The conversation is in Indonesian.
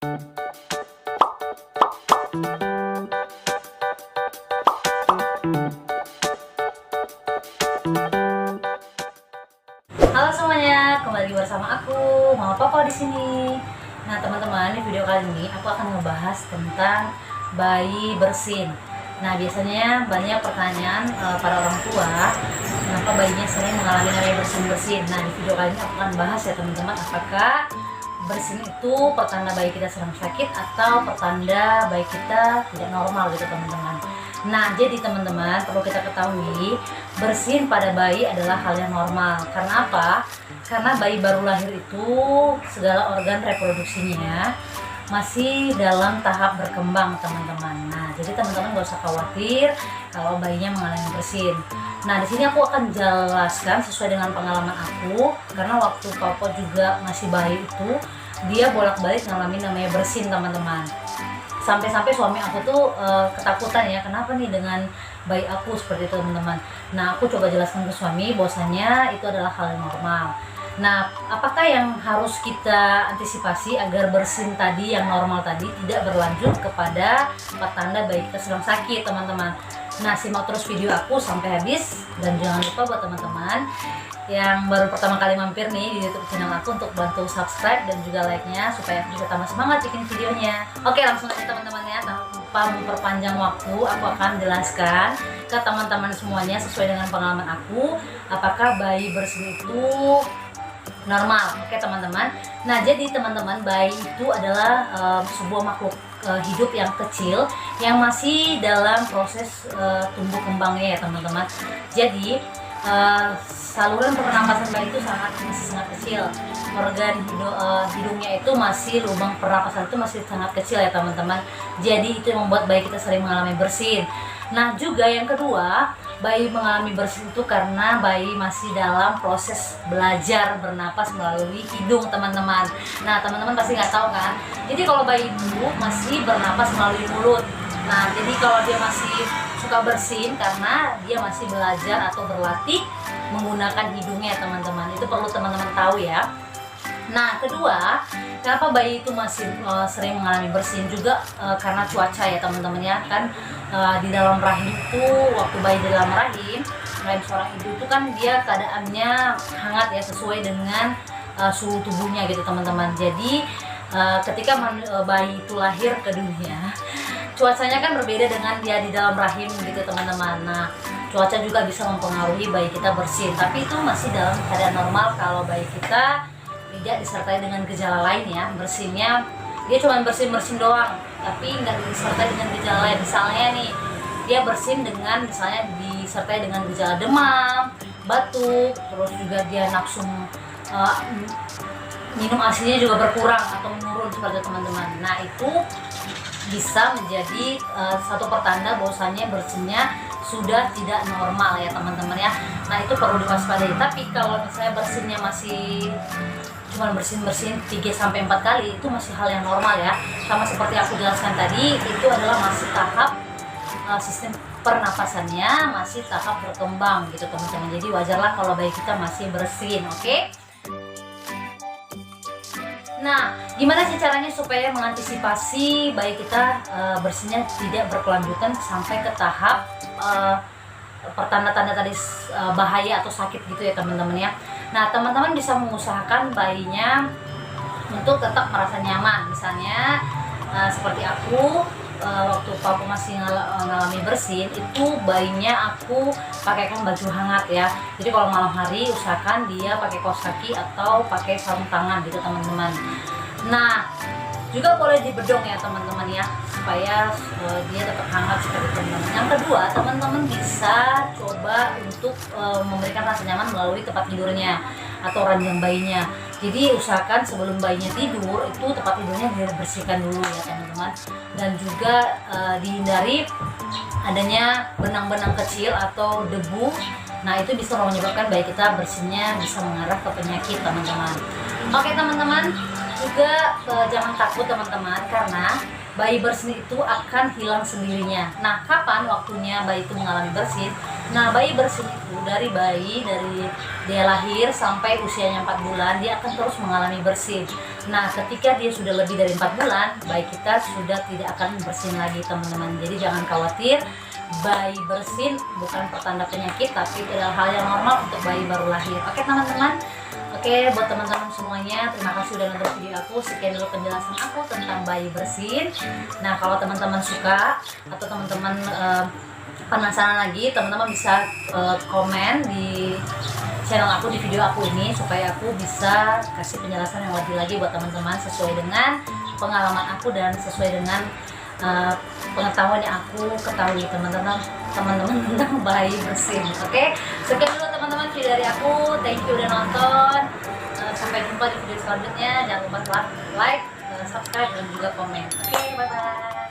Halo semuanya, kembali bersama aku, Mama Papa di sini. Nah teman-teman, di video kali ini aku akan ngebahas tentang bayi bersin. Nah biasanya banyak pertanyaan para orang tua, kenapa bayinya sering mengalami namanya bersin-bersin. Nah di video kali ini aku akan bahas ya teman-teman, apakah bersin itu pertanda bayi kita sedang sakit atau pertanda bayi kita tidak normal gitu teman-teman. Nah jadi teman-teman, perlu kita ketahui bersin pada bayi adalah hal yang normal. Karena apa? Karena bayi baru lahir itu segala organ reproduksinya masih dalam tahap berkembang teman-teman. Nah jadi teman-teman gak usah khawatir kalau bayinya mengalami bersin. Nah di sini aku akan jelaskan sesuai dengan pengalaman aku, karena waktu Papa juga masih bayi itu dia bolak-balik ngalamin namanya bersin teman-teman. Sampai-sampai suami aku tuh ketakutan ya, kenapa nih dengan bayi aku seperti itu teman-teman. Nah aku coba jelaskan ke suami bahwasanya itu adalah hal yang normal. Nah apakah yang harus kita antisipasi agar bersin tadi yang normal tadi tidak berlanjut kepada pertanda bayi kita sedang sakit teman-teman. Nah simak terus video aku sampai habis, dan jangan lupa buat teman-teman yang baru pertama kali mampir nih di YouTube channel aku untuk bantu subscribe dan juga like-nya supaya aku bisa tambah semangat bikin videonya. Oke, langsung aja teman-teman ya, tanpa memperpanjang waktu aku akan jelaskan ke teman-teman semuanya sesuai dengan pengalaman aku apakah bayi bersin itu normal. Oke teman-teman. Nah jadi teman-teman, bayi itu adalah sebuah makhluk hidup yang kecil yang masih dalam proses tumbuh kembangnya ya teman-teman. Jadi saluran pernapasan bayi itu masih sangat kecil. Organ hidungnya itu masih, lubang pernapasan itu masih sangat kecil ya teman-teman. Jadi itu yang membuat bayi kita sering mengalami bersin. Nah juga yang kedua, bayi mengalami bersin itu karena bayi masih dalam proses belajar bernapas melalui hidung teman-teman. Nah teman-teman pasti nggak tahu kan, jadi kalau bayi itu masih bernapas melalui mulut. Nah jadi kalau dia masih suka bersin karena dia masih belajar atau berlatih menggunakan hidungnya teman-teman. Itu perlu teman-teman tahu ya. Nah kedua, kenapa bayi itu masih sering mengalami bersin juga karena cuaca ya teman-teman ya. Kan di dalam rahim itu, waktu bayi di dalam rahim seorang ibu itu kan dia keadaannya hangat ya, sesuai dengan suhu tubuhnya gitu teman-teman. Jadi ketika bayi itu lahir ke dunia, cuacanya kan berbeda dengan dia di dalam rahim gitu teman-teman. Nah cuaca juga bisa mempengaruhi bayi kita bersin, tapi itu masih dalam keadaan normal kalau bayi kita tidak disertai dengan gejala lain ya. Bersinnya dia cuma bersin-bersin doang, tapi nggak disertai dengan gejala lain. Misalnya nih, dia bersin dengan misalnya disertai dengan gejala demam, batuk, terus juga dia nafsu minum asinya juga berkurang atau menurun seperti teman-teman. Nah itu bisa menjadi satu pertanda bahwasannya bersinnya sudah tidak normal ya teman-teman ya. Nah itu perlu diwaspadai. Tapi kalau misalnya bersinnya masih cuma bersin-bersin 3-4 kali, itu masih hal yang normal ya. Sama seperti aku jelaskan tadi, itu adalah masih tahap sistem pernapasannya masih tahap berkembang gitu teman-teman. Jadi wajarlah kalau bayi kita masih bersin, oke? Nah, gimana sih caranya supaya mengantisipasi bayi kita bersinnya tidak berkelanjutan sampai ke tahap pertanda-tanda tadi bahaya atau sakit gitu ya teman-teman ya. Nah teman-teman bisa mengusahakan bayinya untuk tetap merasa nyaman. Misalnya seperti aku waktu Papa masih ngalami bersin itu, bayinya aku pakaikan baju hangat ya. Jadi kalau malam hari usahakan dia pakai kaos kaki atau pakai sarung tangan gitu teman-teman. Nah juga boleh dibedong ya teman-teman ya, supaya dia tetap hangat seperti teman-teman. Yang kedua, teman-teman bisa coba untuk memberikan rasa nyaman melalui tempat tidurnya atau ranjang bayinya. Jadi usahakan sebelum bayinya tidur itu tempat tidurnya dibersihkan dulu ya teman-teman. Dan juga dihindari adanya benang-benang kecil atau debu. Nah itu bisa menyebabkan bayi kita bersinnya bisa mengarah ke penyakit teman-teman. Oke teman-teman, juga jangan takut teman-teman, karena bayi bersin itu akan hilang sendirinya. Nah kapan waktunya bayi itu mengalami bersin? Nah bayi bersin itu dari bayi, dari dia lahir sampai usianya 4 bulan, dia akan terus mengalami bersin. Nah, ketika dia sudah lebih dari 4 bulan, bayi kita sudah tidak akan bersin lagi, teman-teman. Jadi jangan khawatir, bayi bersin bukan pertanda penyakit, tapi adalah hal yang normal untuk bayi baru lahir. Oke, teman-teman. Oke, buat teman-teman semuanya, terima kasih udah nonton video aku. Sekian dulu penjelasan aku tentang bayi bersin. Nah, kalau teman-teman suka atau teman-teman penasaran lagi, teman-teman bisa komen di channel aku, di video aku ini, supaya aku bisa kasih penjelasan yang lebih lagi buat teman-teman sesuai dengan pengalaman aku dan sesuai dengan pengetahuan yang aku ketahui, teman-teman tentang bayi bersin. Oke, sekian dulu teman-teman video dari aku. Thank you udah nonton. Sampai jumpa di video selanjutnya. Jangan lupa like, subscribe, dan juga komen. Oke, bye bye.